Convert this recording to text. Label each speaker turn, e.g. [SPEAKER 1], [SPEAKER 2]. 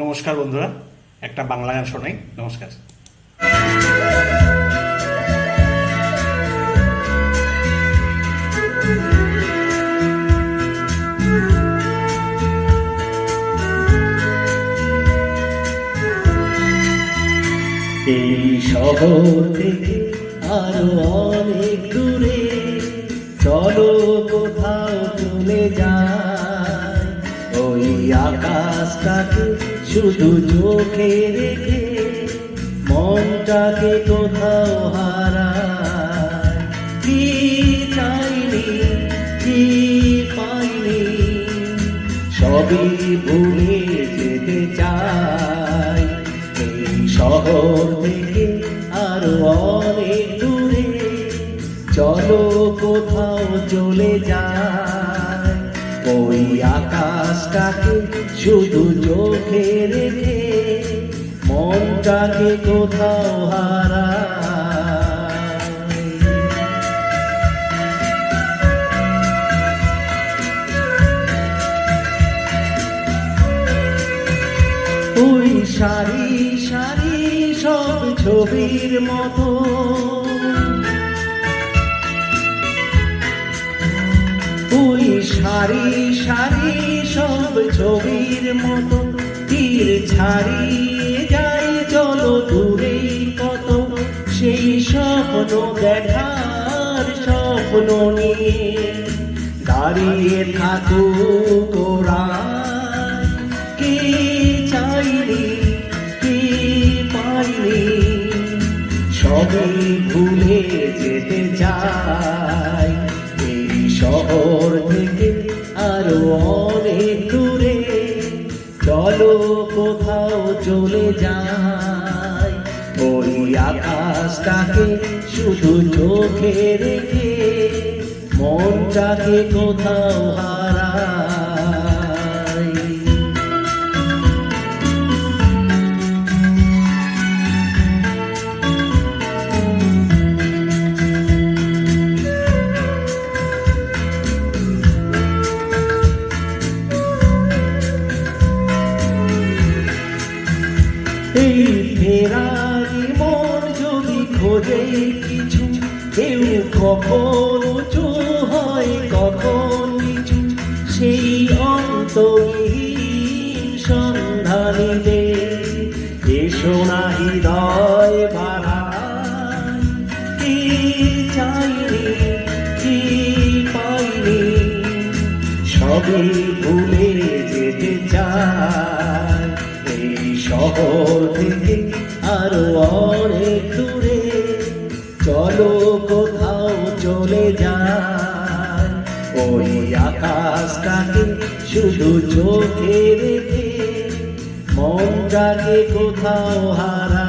[SPEAKER 1] নমস্কার বন্ধুরা, একটা বাংলা গান শোনাই। নমস্কার।
[SPEAKER 2] এই শহর থেকে আরো অনেক দূরে চলো কোথাও চলে যায়, ওই আকাশটাকে শুধু চোখে রেখে মনটাকে কোথাও হারায়। কি চাইনি, কি পাইনি, সবই ভুলে যেতে চাই। এই শহর থেকে আরো অনেক দূরে চলো কোথাও চলে যায়, ওই আকাশটাকে শুধু চোখে রেখে মনটাকে কোথাও হারায়। ওই সারি সারি সব ছবির মতো, ওই সারি সারি সব ছবির মতো তীর ছাড়িয়ে যাই চলো দূরে কত। সেই স্বপ্ন দেখার স্বপ্ন নিয়ে দাঁড়িয়ে থাকুক ওরা। কি চাইনি, কি পাইনি, সবই ভুলে যেতে চাই। এই শহর থেকে আরো অনেক দূরে চলো কোথাও চলে যাই, ওই আকাশটাকে শুধু চোখে রেখে মনটাকে কোথাও হারাই। এই ফেরারি মন যদি খোঁজে কিছু, কেউ কখন উঁচু হয় কখন নিচু, সেই অন্তহীন সন্ধানীতে এসো না হৃদয় বাড়াই। কি চাইনি, কি পাইনি, সবই ভুলে যেতে চাই। এই শহর থেকে আরো অনেক দূরে চলো কোথাও চলে যায়, ওই আকাশটাকে শুধু চোখে রেখে মনটাকে কোথাও হারাই।